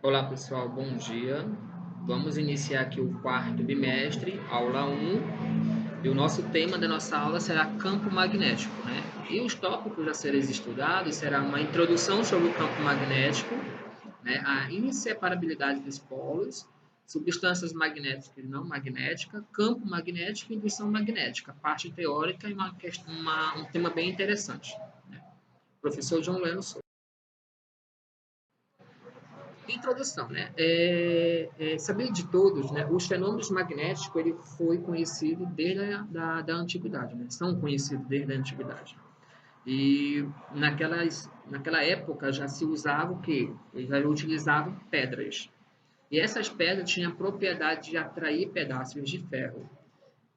Olá pessoal, bom dia. Vamos iniciar aqui o quarto bimestre, aula 1, e o nosso tema da nossa aula será campo magnético, né? E os tópicos a serem estudados será uma introdução sobre o campo magnético, né? A inseparabilidade dos polos, substâncias magnéticas e não magnéticas, campo magnético e indução magnética, parte teórica e um tema bem interessante, né? Professor John Lennon. Introdução, né? Saber de todos, né? Os fenômenos magnéticos ele foi conhecido desde da antiguidade, né? São conhecidos desde a antiguidade. E naquela época já se usava o quê? Eles já utilizavam pedras. E essas pedras tinham a propriedade de atrair pedaços de ferro.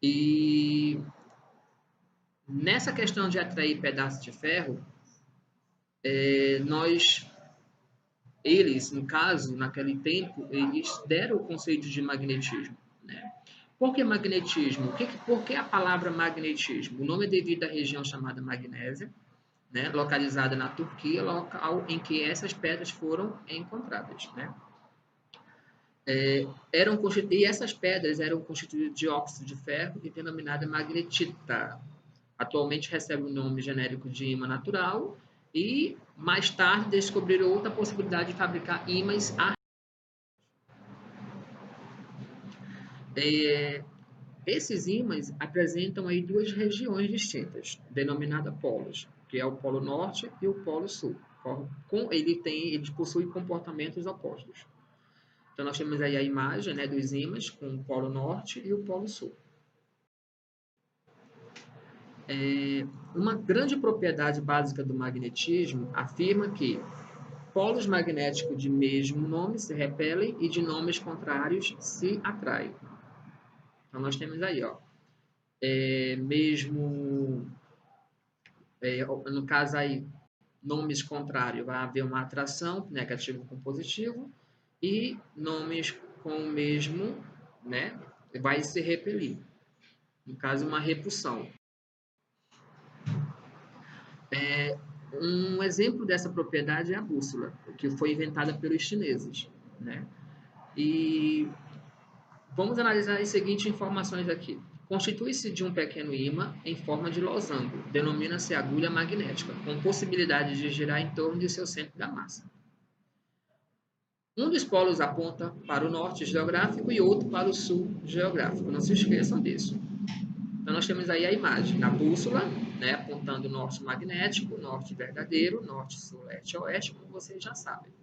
E nessa questão de atrair pedaços de ferro, nós eles, no caso, naquele tempo, eles deram o conceito de magnetismo, né? Por que magnetismo? Por que a palavra magnetismo? O nome é devido à região chamada Magnésia, né? Localizada na Turquia, local em que essas pedras foram encontradas, né? E essas pedras eram constituídas de óxido de ferro e denominada magnetita. Atualmente recebe o nome genérico de ímã natural e mais tarde descobriram outra possibilidade de fabricar ímãs. É, Esses ímãs apresentam aí duas regiões distintas, denominadas polos, que é o polo norte e o polo sul. Eles possuem comportamentos opostos. Então nós temos aí a imagem, né, dos ímãs com o polo norte e o polo sul. Uma grande propriedade básica do magnetismo afirma que polos magnéticos de mesmo nome se repelem e de nomes contrários se atraem. Então nós temos aí, ó, mesmo no caso aí, nomes contrários, vai haver uma atração, negativo com positivo, e nomes com o mesmo, né, vai se repelir. No caso, uma repulsão. Um exemplo dessa propriedade é a bússola, que foi inventada pelos chineses, né? E vamos analisar as seguintes informações aqui. Constitui-se de um pequeno ímã em forma de losango, denomina-se agulha magnética, com possibilidade de girar em torno de seu centro da massa. Um dos polos aponta para o norte geográfico e outro para o sul geográfico. Não se esqueçam disso. Então, nós temos aí a imagem na bússola, né, apontando norte magnético, norte verdadeiro, norte, sul, leste, oeste, como vocês já sabem.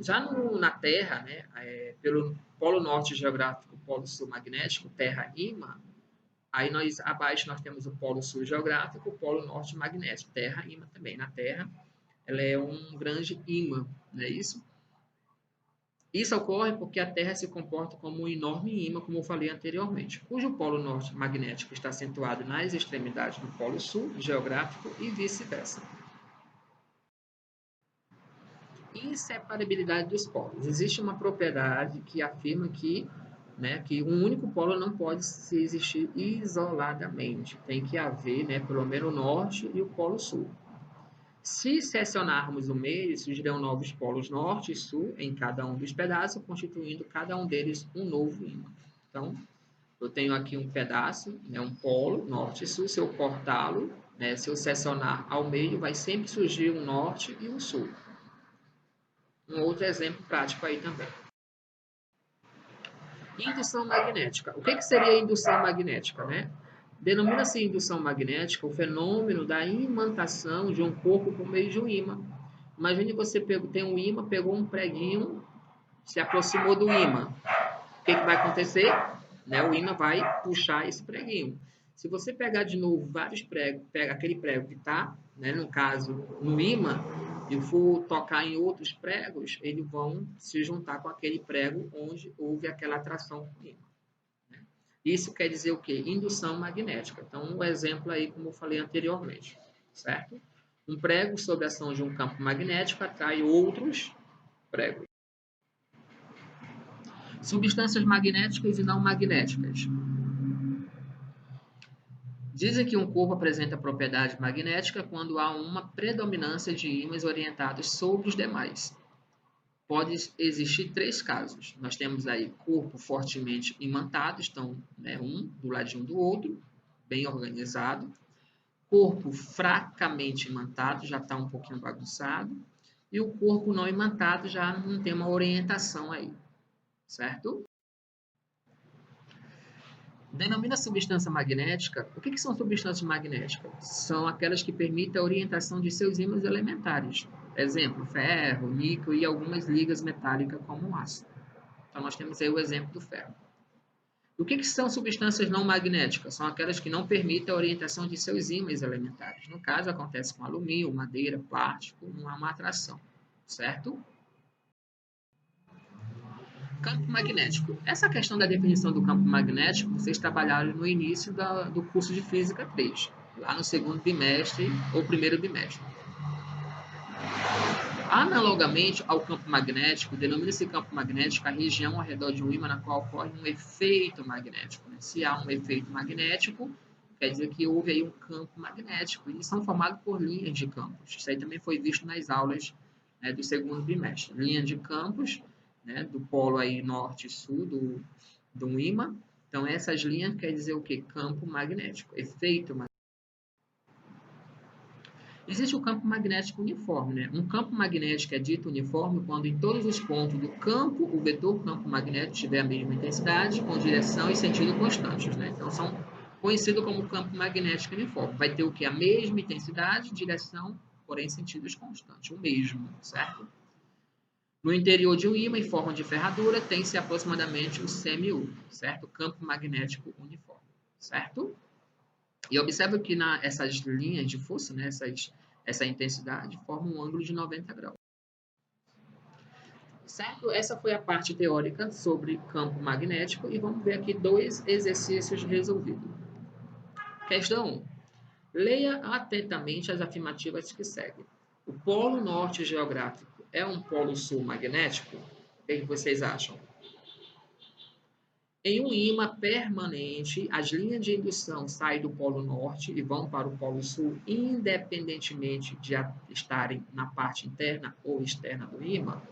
Já na Terra, né, pelo polo norte geográfico, polo sul magnético, Terra ímã, aí abaixo nós temos o polo sul geográfico, o polo norte magnético, Terra ímã também. Na Terra, ela é um grande ímã, não é isso? Isso ocorre porque a Terra se comporta como um enorme ímã, como eu falei anteriormente, cujo polo norte magnético está acentuado nas extremidades do polo sul geográfico e vice-versa. Inseparabilidade dos polos. Existe uma propriedade que afirma que um único polo não pode existir isoladamente. Tem que haver, né, pelo menos o norte e o polo sul. Se seccionarmos o meio, surgirão novos polos norte e sul em cada um dos pedaços, constituindo cada um deles um novo ímã. Então, eu tenho aqui um pedaço, né, um polo norte e sul. Se eu cortá-lo, né, se eu seccionar ao meio, vai sempre surgir um norte e um sul. Um outro exemplo prático aí também. Indução magnética. O que seria a indução magnética, né? Denomina-se indução magnética o fenômeno da imantação de um corpo por meio de um ímã. Imagine você tem um ímã, pegou um preguinho, se aproximou do ímã. O que vai acontecer? Né? O ímã vai puxar esse preguinho. Se você pegar de novo vários pregos, pega aquele prego que está, né, no caso, no ímã, e for tocar em outros pregos, eles vão se juntar com aquele prego onde houve aquela atração com o ímã. Né? Isso quer dizer o quê? Indução magnética. Então, um exemplo aí, como eu falei anteriormente, certo? Um prego sob a ação de um campo magnético atrai outros pregos. Substâncias magnéticas e não magnéticas. Dizem que um corpo apresenta propriedade magnética quando há uma predominância de ímãs orientados sobre os demais. pode existir 3 casos. Nós temos aí corpo fortemente imantado, estão, né, um do ladinho do outro, bem organizado. Corpo fracamente imantado, já está um pouquinho bagunçado. E o corpo não imantado já não tem uma orientação aí, certo? Denomina substância magnética. O que são substâncias magnéticas? São aquelas que permitem a orientação de seus ímãs elementares. Exemplo, ferro, níquel e algumas ligas metálicas como o aço. Então, nós temos aí o exemplo do ferro. O que são substâncias não magnéticas? São aquelas que não permitem a orientação de seus ímãs elementares. No caso, acontece com alumínio, madeira, plástico, não há uma atração, certo? Campo magnético. Essa questão da definição do campo magnético, vocês trabalharam no início do curso de Física 3, lá no segundo bimestre ou primeiro bimestre. Analogamente ao campo magnético, denomina-se campo magnético a região ao redor de um ímã na qual ocorre um efeito magnético. Se há um efeito magnético, quer dizer que houve aí um campo magnético. Eles são formados por linhas de campos. Isso aí também foi visto nas aulas, né, do segundo bimestre. Linha de campos, né, do polo aí norte e sul do ímã. Então, essas linhas quer dizer o quê? Campo magnético, efeito magnético. Existe o campo magnético uniforme, né? Um campo magnético é dito uniforme quando em todos os pontos do campo o vetor campo magnético tiver a mesma intensidade, com direção e sentido constantes, né? Então, são conhecidos como campo magnético uniforme. Vai ter o que? A mesma intensidade, direção, porém sentidos constantes, o mesmo, certo? No interior de um ímã, em forma de ferradura, tem-se aproximadamente um semi-U, certo? Campo magnético uniforme, certo? E observa que essas linhas de força, né, essa intensidade, formam um ângulo de 90 graus. Certo? Essa foi a parte teórica sobre campo magnético e vamos ver aqui 2 exercícios resolvidos. Questão 1. Leia atentamente as afirmativas que seguem. O polo norte geográfico é um polo sul magnético? O que vocês acham? Em um ímã permanente, as linhas de indução saem do polo norte e vão para o polo sul, independentemente de estarem na parte interna ou externa do ímã.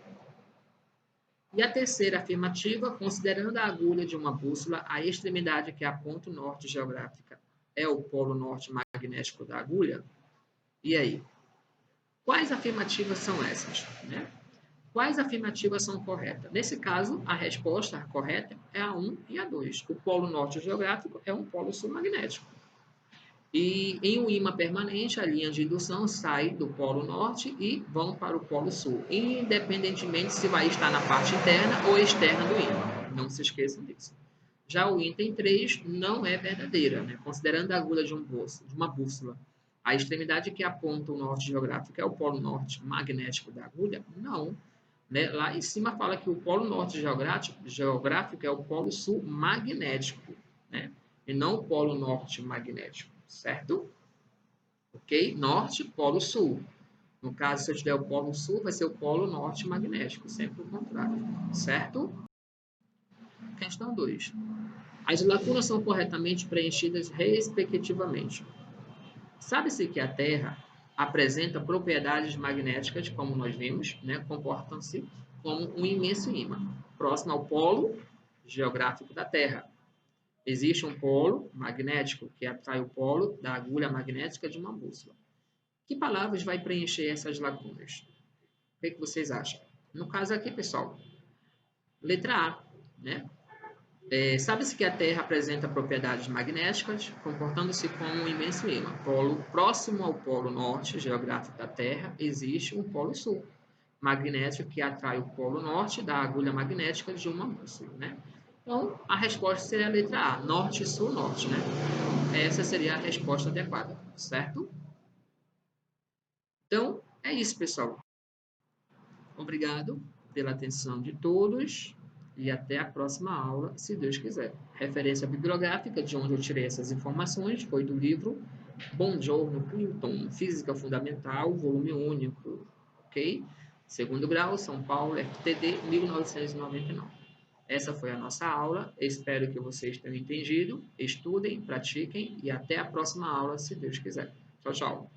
E a terceira afirmativa, considerando a agulha de uma bússola, a extremidade que aponta o norte geográfica é o polo norte magnético da agulha? E aí? Quais afirmativas são essas, né? Quais afirmativas são corretas? Nesse caso, a resposta correta é a 1 e a 2. O polo norte geográfico é um polo sul magnético. E em um ímã permanente, a linha de indução sai do polo norte e vão para o polo sul, independentemente se vai estar na parte interna ou externa do ímã. Não se esqueçam disso. Já o item 3 não é verdadeira, né? Considerando a agulha de uma bússola, a extremidade que aponta o norte geográfico é o polo norte magnético da agulha? Não. Né? Lá em cima fala que o polo norte geográfico é o polo sul magnético, né? E não o polo norte magnético, certo? Ok? Norte, polo sul. No caso, se eu tiver o polo sul, vai ser o polo norte magnético, sempre o contrário, certo? Questão 2. As lacunas são corretamente preenchidas respectivamente. Sabe-se que a Terra apresenta propriedades magnéticas, como nós vimos, né? Comportam-se como um imenso ímã, próximo ao polo geográfico da Terra. Existe um polo magnético que atrai o polo da agulha magnética de uma bússola. Que palavras vai preencher essas lacunas? O que vocês acham? No caso aqui, pessoal, letra A, né? Sabe-se que a Terra apresenta propriedades magnéticas, comportando-se como um imenso ímã. Próximo ao polo norte geográfico da Terra, existe um polo sul magnético que atrai o polo norte da agulha magnética de uma bússola, né? Então, a resposta seria a letra A, norte, sul, norte, né? Essa seria a resposta adequada, certo? Então, é isso, pessoal. Obrigado pela atenção de todos e até a próxima aula, se Deus quiser. Referência bibliográfica de onde eu tirei essas informações foi do livro Buongiorno Clinton, Física Fundamental, volume único, ok? Segundo grau, São Paulo, FTD, 1999. Essa foi a nossa aula, espero que vocês tenham entendido, estudem, pratiquem e até a próxima aula, se Deus quiser. Tchau, tchau.